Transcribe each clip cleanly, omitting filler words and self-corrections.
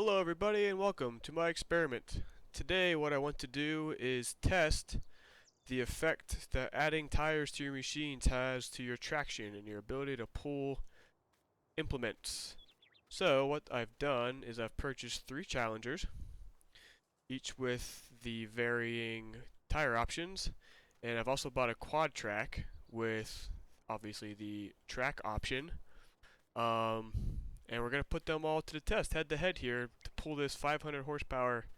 Hello everybody and welcome to my experiment. Today what I want to do is test the effect that adding tires to your machines has to your traction and your ability to pull implements. So what I've done is I've purchased 3 Challengers, each with the varying tire options, and I've also bought a Quadtrac with obviously the track option. And we're going to put them all to the test head to head here to pull this 500 horsepower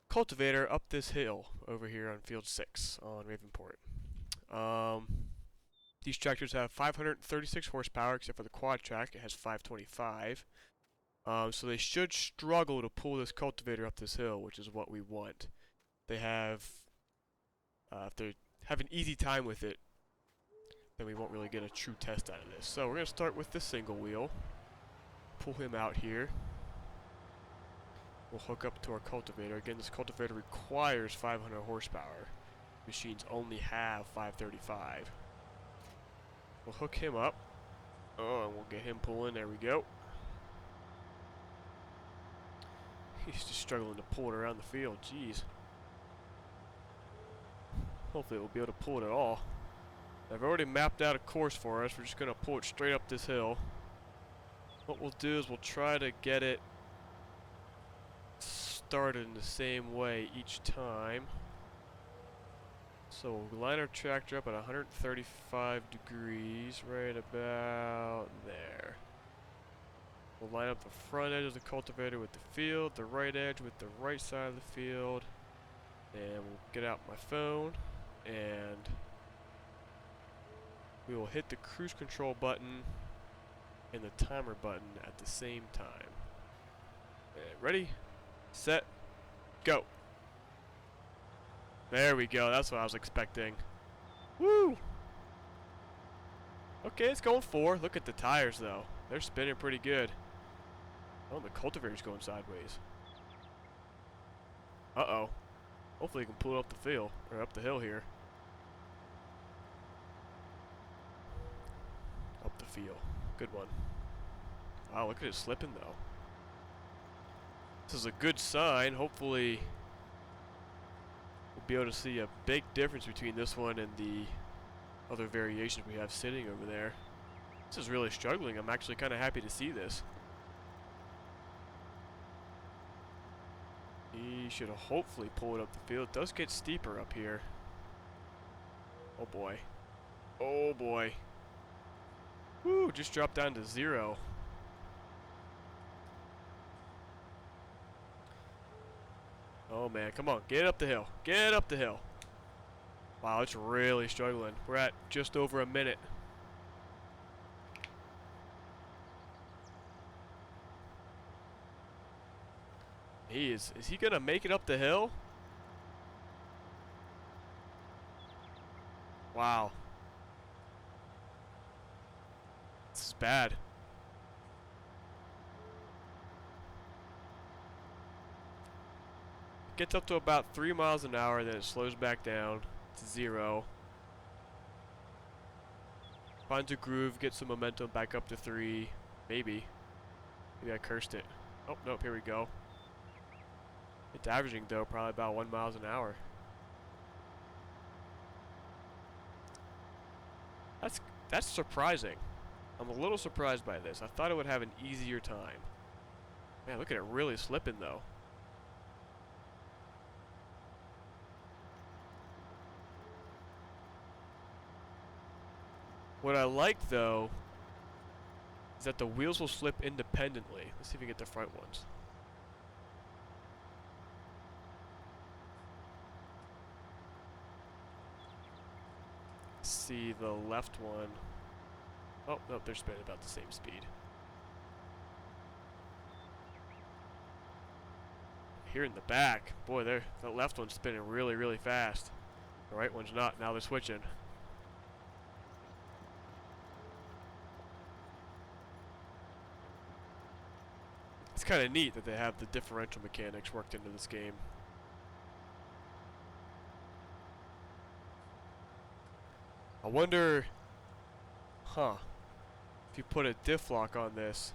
cultivator up this hill over here on field 6 on Ravenport. These tractors have 536 horsepower except for the Quadtrac, it has 525. So they should struggle to pull this cultivator up this hill, which is what we want. They have, if they have an easy time with it, then we won't really get a true test out of this. So we're going to start with the single wheel. Pull him out here. We'll hook up to our cultivator. Again, this cultivator requires 500 horsepower. Machines only have 535. We'll hook him up. Oh, and we'll get him pulling. There we go. He's just struggling to pull it around the field. Jeez. Hopefully we'll be able to pull it at all. I've already mapped out a course for us. We're just going to pull it straight up this hill. What we'll do is we'll try to get it started in the same way each time. So we'll line our tractor up at 135 degrees, right about there. We'll line up the front edge of the cultivator with the field, the right edge with the right side of the field, and we'll get out my phone and we will hit the cruise control button and the timer button at the same time. And ready, set, go. There we go, that's what I was expecting. Woo! Okay, it's going 4. Look at the tires though. They're spinning pretty good. Oh, the cultivator's going sideways. Uh-oh. Hopefully you can pull it up the field, or up the hill here. Up the field. Good one. Wow, look at it slipping though. This is a good sign. Hopefully we'll be able to see a big difference between this one and the other variations we have sitting over there. This is really struggling. I'm actually kind of happy to see this. He should hopefully pull it up the field. It does get steeper up here. Oh boy. Oh boy. Woo, just dropped down to 0. Oh man, come on, get up the hill. Get up the hill. Wow, it's really struggling. We're at just over a minute. Is he gonna make it up the hill? Wow. This is bad. It gets up to about 3 miles an hour, then it slows back down to 0. Finds a groove, gets some momentum back up to 3. Maybe. Maybe I cursed it. Oh, nope, here we go. It's averaging, though, probably about 1 mile an hour. That's surprising. I'm a little surprised by this. I thought it would have an easier time. Man, look at it really slipping, though. What I like, though, is that the wheels will slip independently. Let's see if we get the front ones. See the left one. Oh, nope, they're spinning about the same speed. Here in the back, boy, the left one's spinning really, really fast. The right one's not. Now they're switching. It's kind of neat that they have the differential mechanics worked into this game. I wonder, if you put a diff lock on this,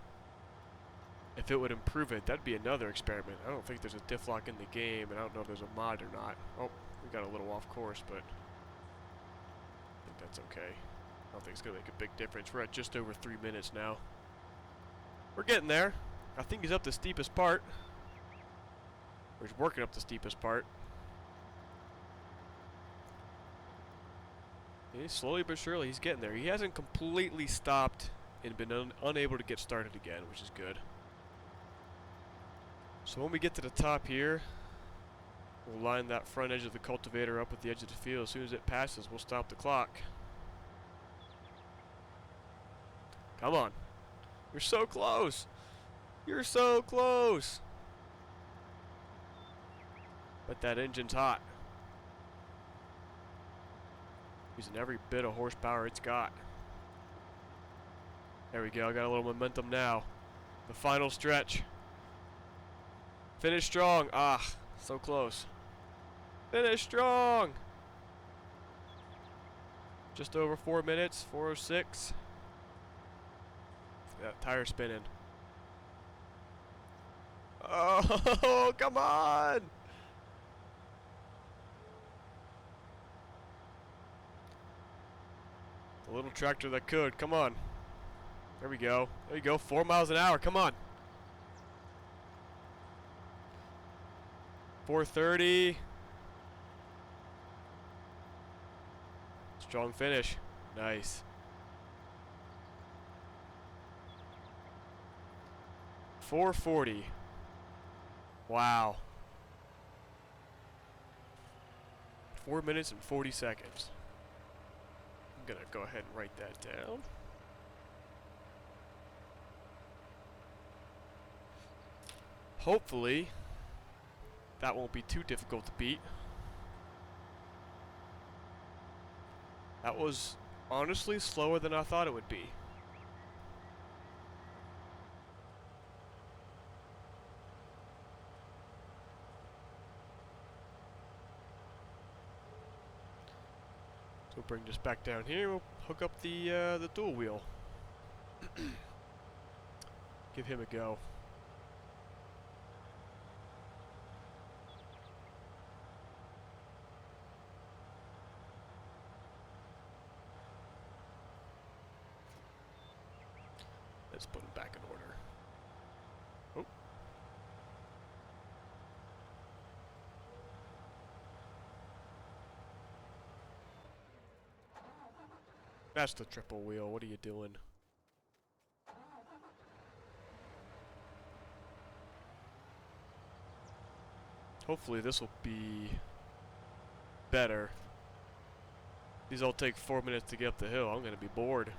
If it would improve it, that'd be another experiment. I don't think there's a diff lock in the game, and I don't know if there's a mod or not. Oh, we got a little off course, but I think that's okay. I don't think it's going to make a big difference. We're at just over 3 minutes now. We're getting there. I think he's up the steepest part. Or he's working up the steepest part. Yeah, slowly but surely, he's getting there. He hasn't completely stopped and been unable to get started again, which is good. So when we get to the top here, we'll line that front edge of the cultivator up with the edge of the field. As soon as it passes, we'll stop the clock. Come on. You're so close. You're so close. But that engine's hot. Using every bit of horsepower it's got. There we go. I got a little momentum now. The final stretch. Finish strong. Ah, so close. Finish strong. Just over 4 minutes. 4:06. That tire spinning. Oh, come on. The little tractor that could. Come on. There we go. There you go. 4 miles an hour. Come on. 4:30. Strong finish. Nice. 4:40. Wow. 4 minutes and 40 seconds. I'm gonna go ahead and write that down. Hopefully, that won't be too difficult to beat. That was honestly slower than I thought it would be. So we'll bring this back down here. We'll hook up the dual wheel. Give him a go. Let's put him back in order. Oh. That's the triple wheel. What are you doing? Hopefully this will be better. These all take 4 minutes to get up the hill. I'm gonna be bored.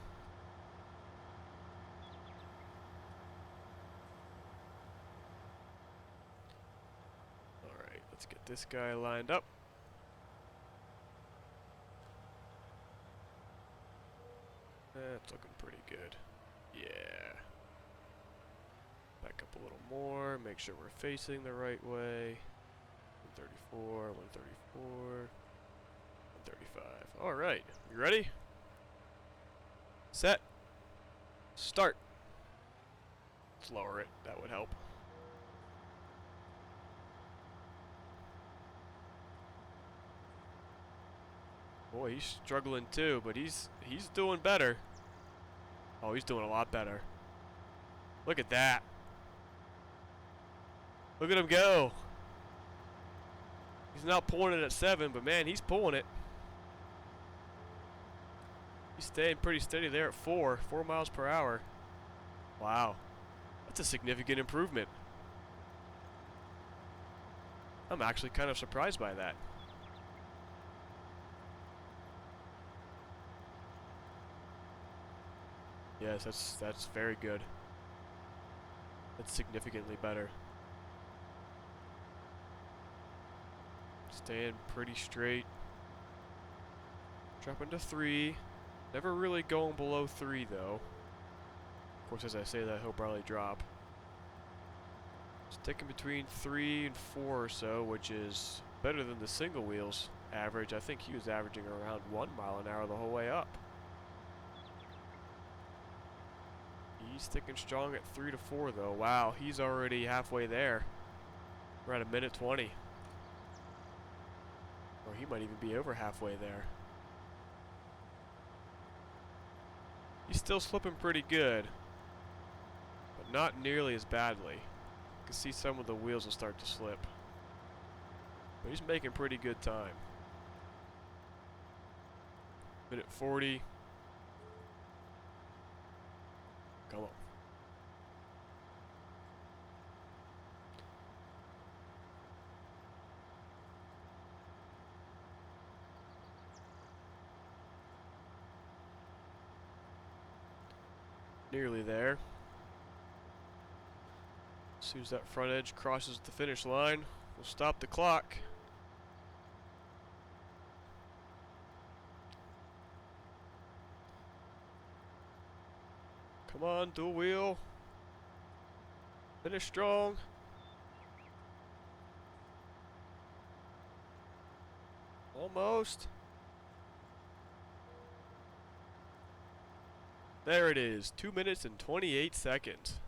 Alright, let's get this guy lined up. That's looking pretty good. Yeah. Back up a little more, make sure we're facing the right way. 134, 134, 135. Alright, you ready? Set. Start. Let's lower it, that would help. Boy, he's struggling too, but he's doing better. Oh, he's doing a lot better. Look at that. Look at him go. He's not pulling it at 7, but man, he's pulling it. He's staying pretty steady there at 4 miles per hour. Wow. That's a significant improvement. I'm actually kind of surprised by that. Yes, that's very good. That's significantly better. Staying pretty straight. Dropping to 3. Never really going below 3 though. Of course, as I say that, he'll probably drop. Sticking between 3 and 4 or so, which is better than the single wheels average. I think he was averaging around 1 mile an hour the whole way up. He's thick and strong at 3 to 4 though. Wow, he's already halfway there. We're at a minute 20. Or he might even be over halfway there. He's still slipping pretty good, but not nearly as badly. You can see some of the wheels will start to slip. But he's making pretty good time. Minute 40. Come on. Nearly there. As soon as that front edge crosses the finish line, we'll stop the clock. Come on, dual wheel. Finish strong. Almost. There it is, 2 minutes and 28 seconds.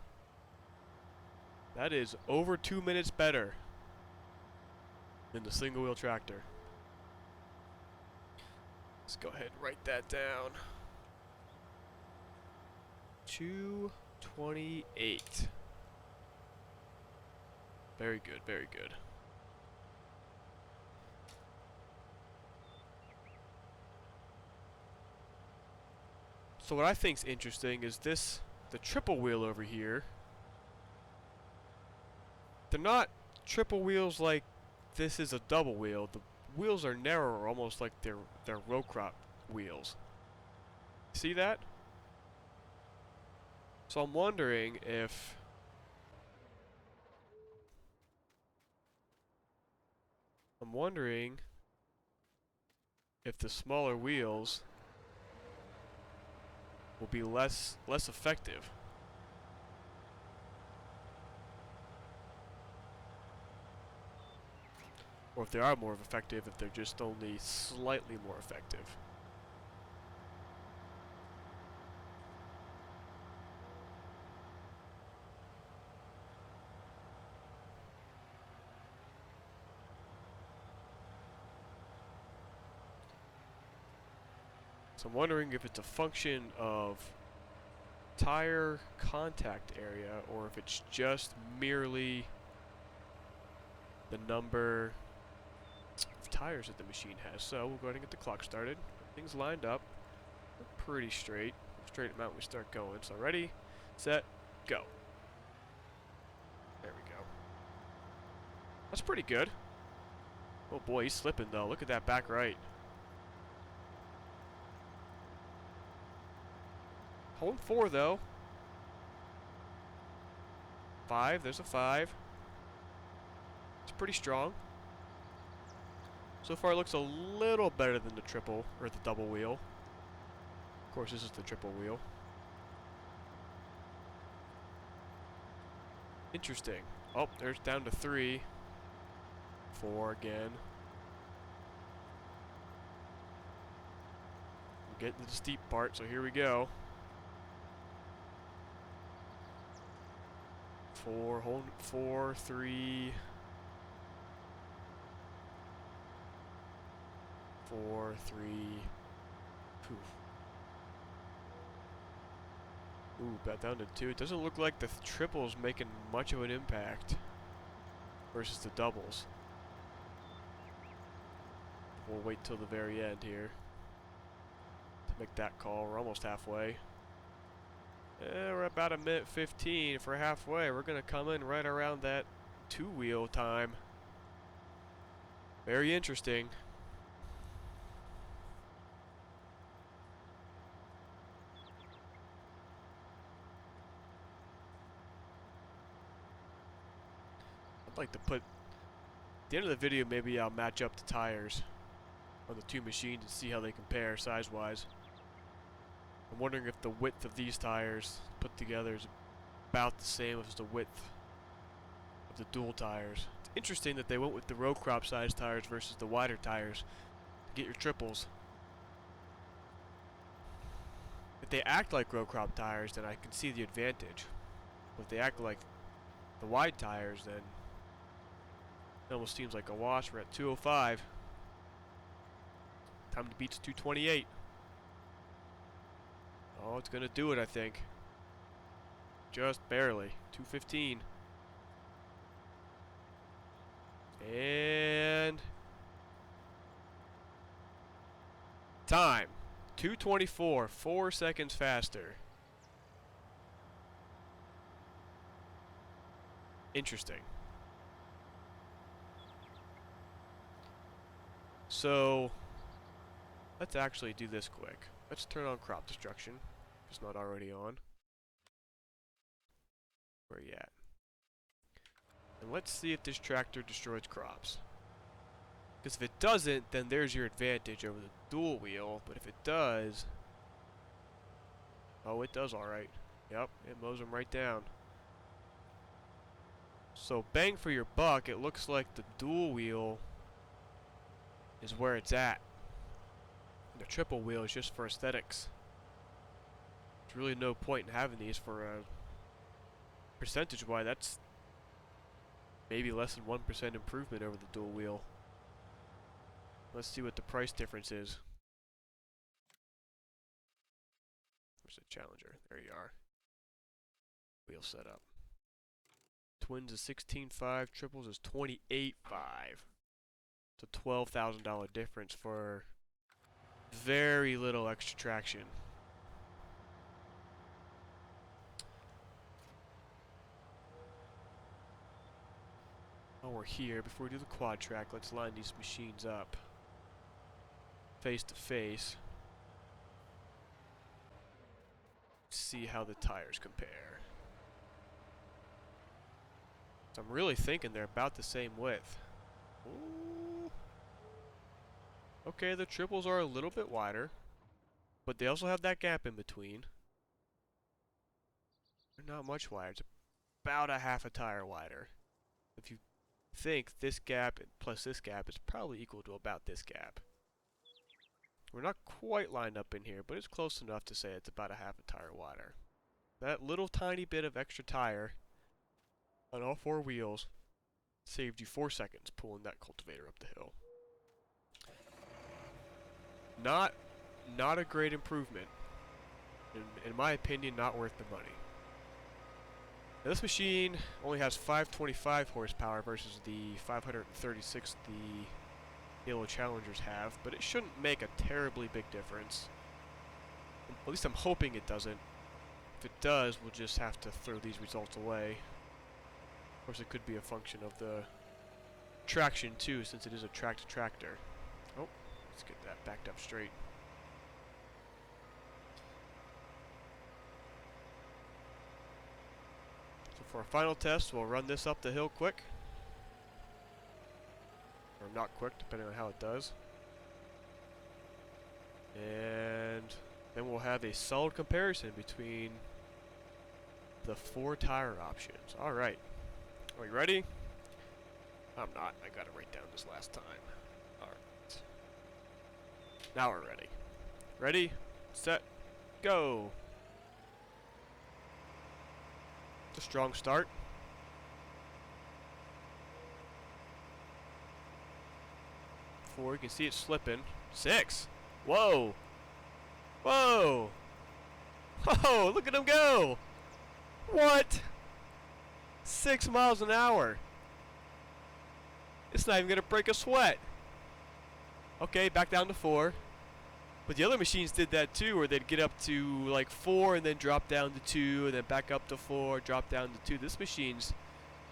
That is over 2 minutes better than the single wheel tractor. Let's go ahead and write that down. 2:28. Very good, very good. So what I think's interesting is this, the triple wheel over here. They're not triple wheels like this is a double wheel. The wheels are narrower, almost like they're row crop wheels. See that? So I'm wondering if the smaller wheels will be less effective. Or if they are more effective, if they're just only slightly more effective. So I'm wondering if it's a function of tire contact area or if it's just merely the number of tires that the machine has. So we'll go ahead and get the clock started. Everything's lined up. We're pretty straight. Straight amount we start going. So ready, set, go. There we go. That's pretty good. Oh boy, he's slipping though. Look at that back right. Holding 4 though. 5, there's a 5. It's pretty strong. So far it looks a little better than the triple, or the double wheel. Of course this is the triple wheel. Interesting. Oh, there's down to 3. 4 again. We're getting to the steep part, so here we go. 4, hold 4, 3, 4, 3. Poof. Ooh, back down to 2. It doesn't look like the triple's making much of an impact versus the doubles. We'll wait till the very end here to make that call. We're almost halfway. We're about a minute 15. If we're halfway, we're going to come in right around that 2-wheel time. Very interesting. I'd like to put, at the end of the video, maybe I'll match up the tires on the 2 machines and see how they compare size-wise. I'm wondering if the width of these tires put together is about the same as the width of the dual tires. It's interesting that they went with the row crop size tires versus the wider tires to get your triples. I If they act like row crop tires, then I can see the advantage. If they act like the wide tires, then it almost seems like a wash. We're at 205. Time to beat 228. Oh, it's gonna do it, I think. Just barely. 215. And time. 224. 4 seconds faster. Interesting. So, let's actually do this quick. Let's turn on crop destruction. If it's not already on. Where are you at? And let's see if this tractor destroys crops. Because if it doesn't, then there's your advantage over the dual wheel. But if it does... Oh, it does alright. Yep, it mows them right down. So bang for your buck, it looks like the dual wheel is where it's at. The triple wheel is just for aesthetics. There's really no point in having these for percentage-wise. That's maybe less than 1% improvement over the dual wheel. Let's see what the price difference is. Where's the Challenger? There you are. Wheel setup. Twins is 16.5, triples is 28.5. It's a $12,000 difference for very little extra traction. While we're here, before we do the Quadtrac, let's line these machines up face to face. See how the tires compare. So I'm really thinking they're about the same width. Ooh. Okay, the triples are a little bit wider, but they also have that gap in between. They're not much wider. It's about a half a tire wider. If you think this gap plus this gap is probably equal to about this gap. We're not quite lined up in here, but it's close enough to say it's about a half a tire wider. That little tiny bit of extra tire on all 4 wheels saved you 4 seconds pulling that cultivator up the hill. Not a great improvement. In my opinion, not worth the money. Now, this machine only has 525 horsepower versus the 536 the yellow Challengers have, but it shouldn't make a terribly big difference. At least I'm hoping it doesn't. If it does, we'll just have to throw these results away. Of course, it could be a function of the traction too, since it is a tractor. Oh, let's get that backed up straight. So for our final test, we'll run this up the hill quick. Or not quick, depending on how it does. And then we'll have a solid comparison between the 4 tire options. Alright. Are we ready? I'm not. I gotta write down this last time. Alright. Now we're ready. Ready, set, go! It's a strong start. 4, you can see it slipping. 6! Whoa! Whoa! Whoa! Look at him go! What? 6 miles an hour. It's not even gonna break a sweat. Okay, back down to 4. But the other machines did that too, where they'd get up to like 4 and then drop down to 2, and then back up to 4, drop down to 2. This machine's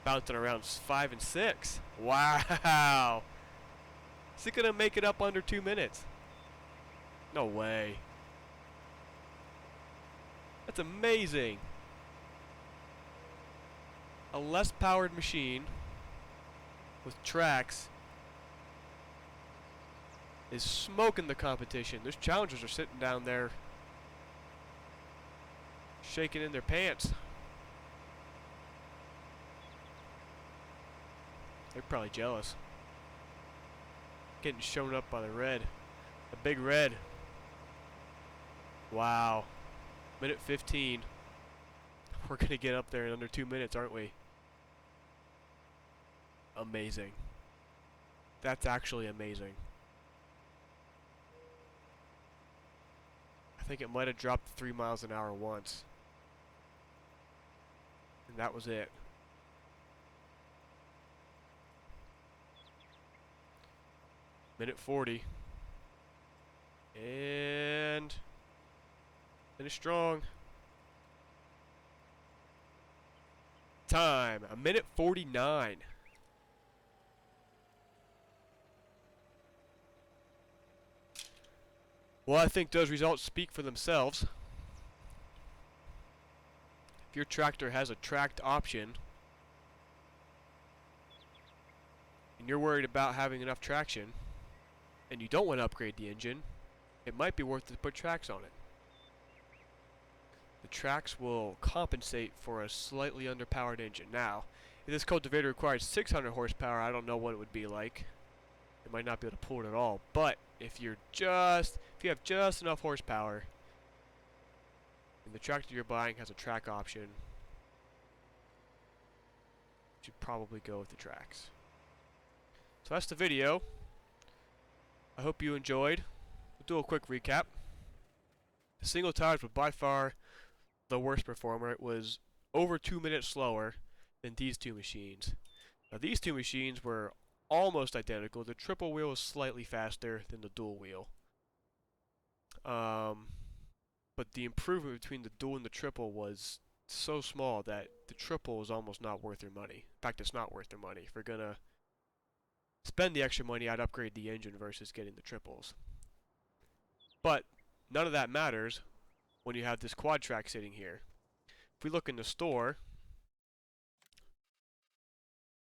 bouncing around 5 and 6. Wow! Is it gonna make it up under 2 minutes? No way. That's amazing. A less powered machine with tracks is smoking the competition. Those Challengers are sitting down there shaking in their pants. They're probably jealous. Getting shown up by the red. The big red. Wow. Minute 15. We're gonna get up there in under 2 minutes, aren't we? Amazing. That's actually amazing. I think it might have dropped 3 miles an hour once. And that was it. Minute 40. And finish strong. Time, a minute 49. Well, I think those results speak for themselves. If your tractor has a tracked option, and you're worried about having enough traction, and you don't want to upgrade the engine, it might be worth it to put tracks on it. The tracks will compensate for a slightly underpowered engine. Now, if this cultivator requires 600 horsepower, I don't know what it would be like. It might not be able to pull it at all. But if you have just enough horsepower, and the tractor you're buying has a track option, you should probably go with the tracks. So that's the video. I hope you enjoyed. We'll do a quick recap. The single tires was by far the worst performer. It was over 2 minutes slower than these two machines. Now these two machines were almost identical. The triple wheel was slightly faster than the dual wheel. But the improvement between the dual and the triple was so small that the triple is almost not worth their money. In fact, it's not worth their money. If we're gonna spend the extra money, I'd upgrade the engine versus getting the triples. But none of that matters when you have this Quadtrac sitting here. If we look in the store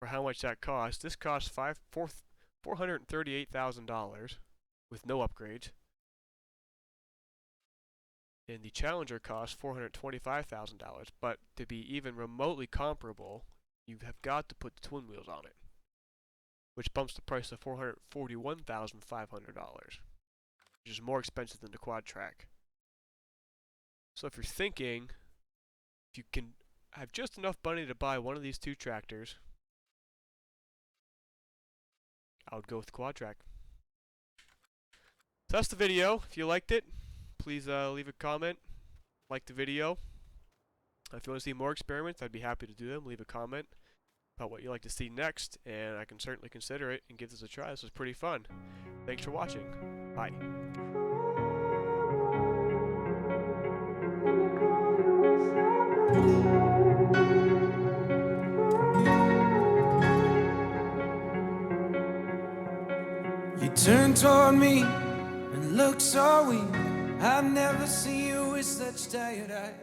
for how much that costs, this costs $438,000 with no upgrades. And the Challenger costs $425,000. But to be even remotely comparable, you have got to put the twin wheels on it, which bumps the price to $441,500, which is more expensive than the Quadtrac. So if you're thinking, if you can have just enough money to buy one of these two tractors, I would go with the Quadtrac. So that's the video. If you liked it, please leave a comment, like the video. If you want to see more experiments, I'd be happy to do them. Leave a comment about what you'd like to see next, and I can certainly consider it and give this a try. This was pretty fun. Thanks for watching. Bye. You turn toward me and look so weak. I've never seen you with such tired eyes.